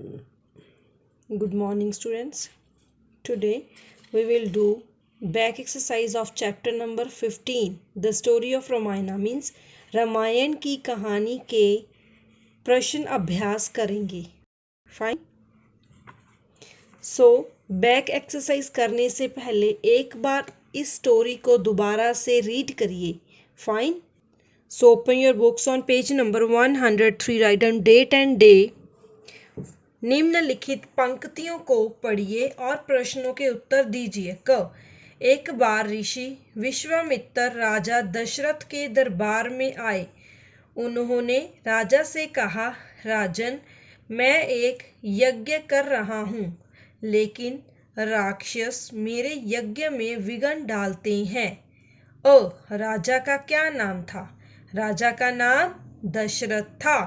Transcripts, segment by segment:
Good morning, students. Today we will do back exercise of chapter number 15, the story of Ramayana, means Ramayan की कहानी के प्रश्न अभ्यास करेंगे. फाइन. सो बैक एक्सरसाइज करने से पहले एक बार इस स्टोरी को दोबारा से रीड करिए. Fine. So open your books on page number 103. Write down date and day. निम्नलिखित पंक्तियों को पढ़िए और प्रश्नों के उत्तर दीजिए. क. एक बार ऋषि विश्वामित्र राजा दशरथ के दरबार में आए. उन्होंने राजा से कहा, राजन, मैं एक यज्ञ कर रहा हूँ, लेकिन राक्षस मेरे यज्ञ में विघ्न डालते हैं. अ. राजा का क्या नाम था? राजा का नाम दशरथ था.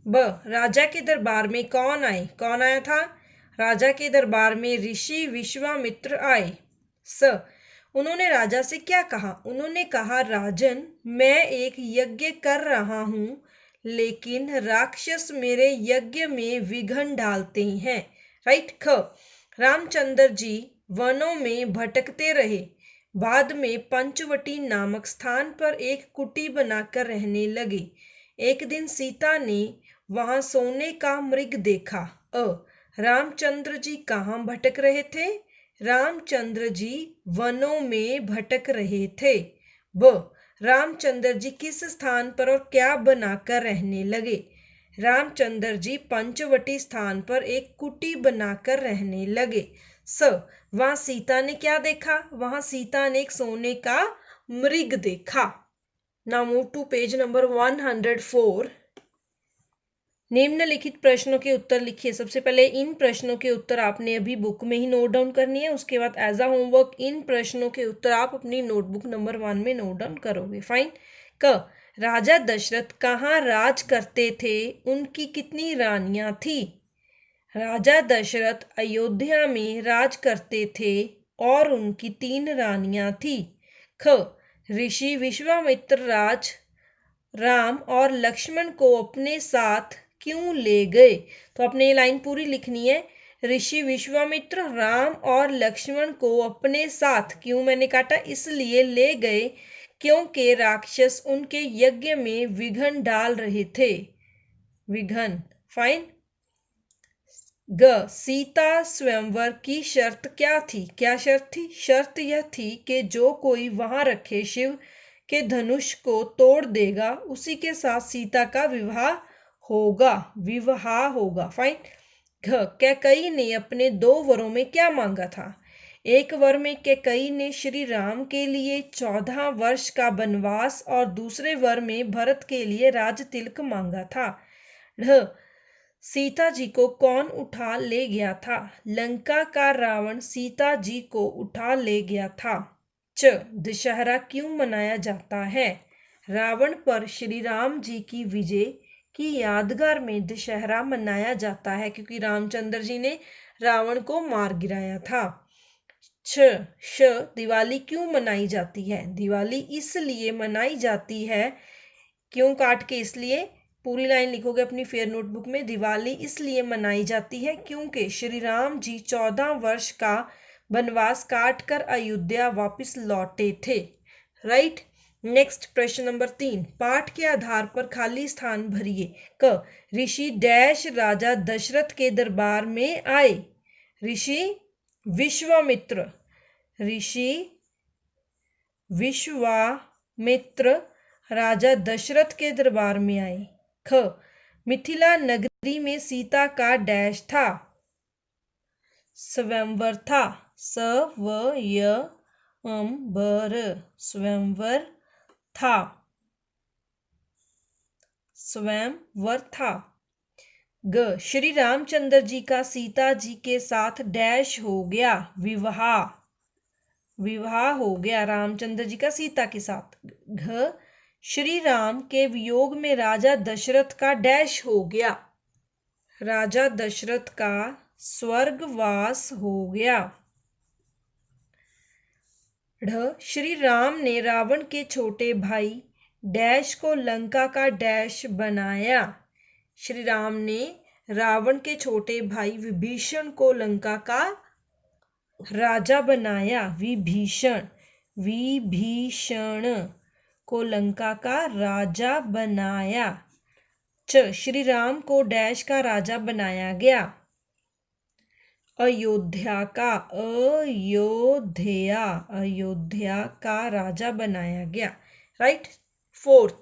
ब. राजा के दरबार में कौन आए? कौन आया था? राजा के दरबार में ऋषि विश्वामित्र आए. स. उन्होंने राजा से क्या कहा? उन्होंने कहा, राजन, मैं एक यज्ञ कर रहा हूँ, लेकिन राक्षस मेरे यज्ञ में विघ्न डालते हैं. राइट. ख. रामचंद्र जी वनों में भटकते रहे. बाद में पंचवटी नामक स्थान पर एक कुटी बनाकर रहने लगे. एक दिन सीता ने वहां सोने का मृग देखा. अ. रामचंद्र जी कहाँ भटक रहे थे? रामचंद्र जी वनों में भटक रहे थे. ब. रामचंद्र जी किस स्थान पर और क्या बनाकर रहने लगे? रामचंद्र जी पंचवटी स्थान पर एक कुटी बनाकर रहने लगे. स. वहां सीता ने क्या देखा? वहां सीता ने एक सोने का मृग देखा. Now move to page number 104. निम्नलिखित प्रश्नों के उत्तर लिखिए. सबसे पहले इन प्रश्नों के उत्तर आपने अभी बुक में ही नोट डाउन करनी है. उसके बाद एज अ होमवर्क इन प्रश्नों के उत्तर आप अपनी नोटबुक नंबर 1 में नोट डाउन करोगे. फाइन. क. राजा दशरथ कहाँ राज करते थे? उनकी कितनी रानियां थी? राजा दशरथ अयोध्या में राज करते थे और उनकी 3 रानियां थी. ख. ऋषि विश्वामित्र राम और लक्ष्मण को अपने साथ क्यों ले गए? तो आपने ये लाइन पूरी लिखनी है. ऋषि विश्वामित्र राम और लक्ष्मण को अपने साथ, क्यों मैंने काटा, इसलिए ले गए क्योंकि राक्षस उनके यज्ञ में विघ्न डाल रहे थे. विघ्न. फाइन. ग. सीता स्वयंवर की शर्त क्या थी? क्या शर्त थी? शर्त यह थी कि जो कोई वहां रखे शिव के धनुष को तोड़ देगा, उसी के साथ सीता का विवाह होगा. फाइन. घ. कैकई ने अपने 2 वरों में क्या मांगा था? एक वर में कैकई ने श्री राम के लिए 14 वर्ष का वनवास और दूसरे वर में भरत के लिए राज तिलक मांगा था. ढ. सीता जी को कौन उठा ले गया था? लंका का रावण सीता जी को उठा ले गया था. च. दशहरा क्यों मनाया जाता है? रावण पर श्री राम जी की विजय की यादगार में दशहरा मनाया जाता है, क्योंकि रामचंद्र जी ने रावण को मार गिराया था. श. दिवाली क्यों मनाई जाती है? दिवाली इसलिए मनाई जाती है, क्यों काट के इसलिए, पूरी लाइन लिखोगे अपनी फेयर नोटबुक में. दिवाली इसलिए मनाई जाती है क्योंकि श्री राम जी 14 वर्ष का वनवास काट कर अयोध्या वापस लौटे थे. राइट. नेक्स्ट प्रश्न नंबर 3. पाठ के आधार पर खाली स्थान भरिए. क. ऋषि डैश राजा दशरथ के दरबार में आए. ऋषि विश्वामित्र. ऋषि विश्वामित्र राजा दशरथ के दरबार में आए. ख. मिथिला नगरी में सीता का डैश था? स्वयंवर था. स्वयंवर. स्वयंवर था. स्वयंवर था. ग. श्री रामचंद्र जी का सीता जी के साथ डैश हो गया? विवाह हो गया रामचंद्र जी का सीता के साथ. घ. श्री राम के वियोग में राजा दशरथ का डैश हो गया? राजा दशरथ का स्वर्गवास हो गया. ढ. श्री राम ने रावण के छोटे भाई डैश को लंका का डैश बनाया। श्री राम ने रावण के छोटे भाई विभीषण को लंका का राजा बनाया। विभीषण को लंका का राजा बनाया। श्री राम को डैश का राजा बनाया गया। अयोध्या का राजा बनाया गया। राइट। फोर्थ,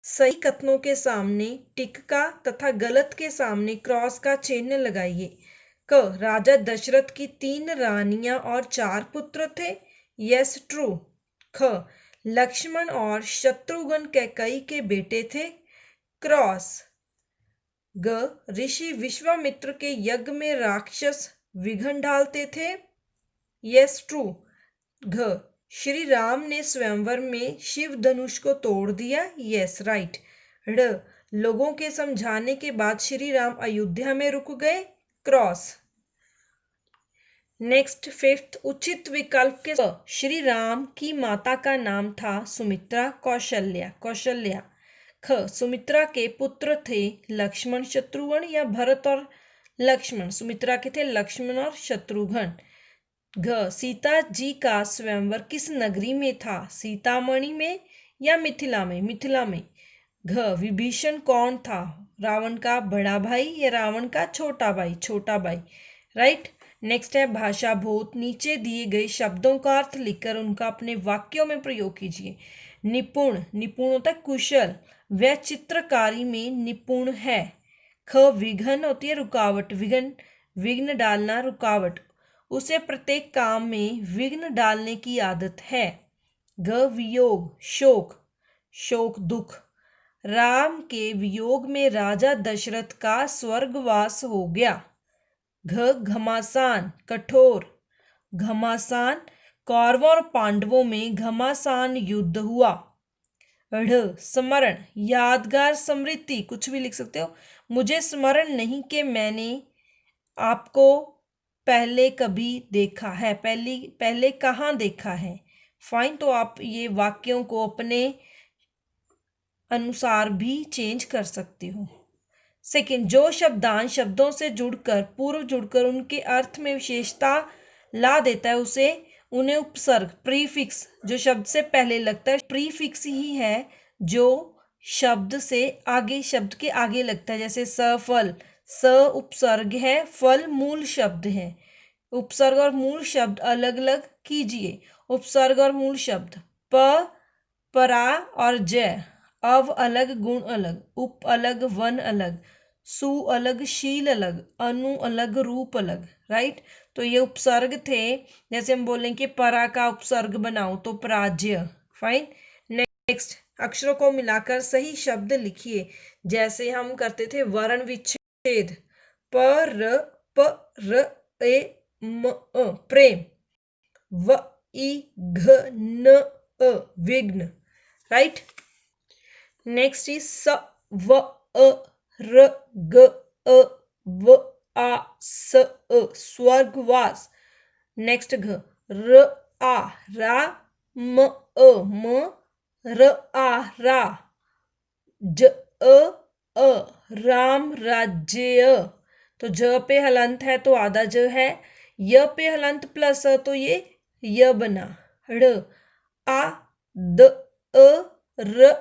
सही कथनों के सामने टिक का तथा गलत के सामने क्रॉस का चिन्ह लगाइए। क, राजा दशरथ की 3 रानियां और 4 पुत्र थे। Yes, true. ख, लक्ष्मण और शत्रुघ्न कैकेयी के बेटे थे। क्रॉस। ग, ऋषि विश्वामित्र के यज्ञ में राक्षस विघ्न डालते थे। Yes, true. घ, श्री राम ने स्वयंवर में शिव धनुष को तोड़ दिया। Yes, right. ड़, लोगों के समझाने के बाद श्री राम अयोध्या में रुक गए। क्रॉस। नेक्स्ट, फिफ्थ, उचित विकल्प के श्री राम की माता का नाम था सुमित्रा, कौशल्या। ख, सुमित्रा के पुत्र थे लक्ष्मण, शत्रुघ्न या भरत और लक्ष्मण। सुमित्रा के थे लक्ष्मण और शत्रुघ्न। घ, सीता जी का स्वयंवर किस नगरी में था? सीतामढ़ी में या मिथिला में? घ, विभीषण कौन था? रावण का बड़ा भाई या रावण का छोटा भाई? राइट। नेक्स्ट है भाषा बोध। नीचे दिए गए शब्दों का अर्थ लिखकर उनका अपने वाक्यों में प्रयोग कीजिए। निपुण होता है कुशल, वह चित्रकारी में निपुण है। ख, विघ्न होती है रुकावट, विघ्न डालना, रुकावट, उसे प्रत्येक काम में विघ्न डालने की आदत है। ग, वियोग, शोक दुख, राम के वियोग में राजा दशरथ का स्वर्गवास हो गया। घ, घमासान, कठोर, कौरवों और पांडवों में घमासान युद्ध हुआ। ढ़, स्मरण, यादगार, स्मृति, कुछ भी लिख सकते हो। मुझे स्मरण नहीं कि मैंने आपको पहले कभी देखा है, पहले कहाँ देखा है। फाइन। तो आप ये वाक्यों को अपने अनुसार भी चेंज कर सकते हो। सेकंड, जो शब्दांश शब्दों से पूर्व जुड़कर उनके अर्थ में विशेषता ला देता है उन्हें उपसर्ग, प्रीफिक्स, जो शब्द से पहले लगता है प्रीफिक्स ही है जो शब्द के आगे लगता है। जैसे सफल, स उपसर्ग है, फल मूल शब्द है। उपसर्ग और मूल शब्द अलग अलग कीजिए। उपसर्ग और मूल शब्द, प, परा और जय, अव अलग, गुण अलग, उप अलग, वन अलग, सु अलग, शील अलग, अनु अलग, रूप अलग। राइट। तो ये उपसर्ग थे। जैसे हम बोलें कि परा का उपसर्ग बनाओ तो पराजय। फाइन। नेक्स्ट, अक्षरों को मिलाकर सही शब्द लिखिए। जैसे हम करते थे वर्ण विच्छेद। प्रेम, विघ्न। राइट। नेक्स्ट इज स्वर्गवास। नेक्स्ट, घ, रा, राम राज्य। तो ज पे हलंत है तो आधा ज है। य पे हलंत प्लस तो ये य बना। ड़, आ, द, र,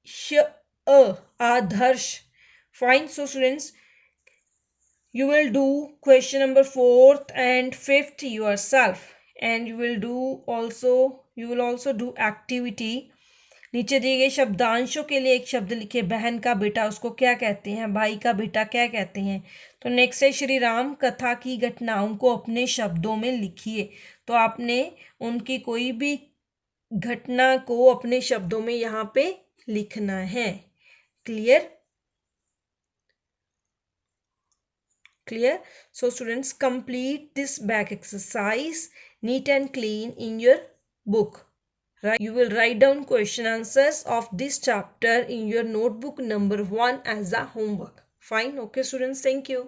श, आदर्श। Fine. So students, you will do question number 4th and 5th yourself, and you will also do activity. नीचे दिए गए शब्दांशों के लिए एक शब्द लिखे। बहन का बेटा उसको क्या कहते हैं, भाई का बेटा क्या कहते हैं। तो नेक्स्ट है श्री राम कथा की घटनाओं को अपने शब्दों में लिखिए। तो आपने उनकी कोई भी घटना को अपने शब्दों में यहाँ पे लिखना है। Clear? So students, complete this back exercise neat and clean in your book. Right? You will write down question answers of this chapter in your notebook number 1 as a homework. Fine. Okay students, thank you.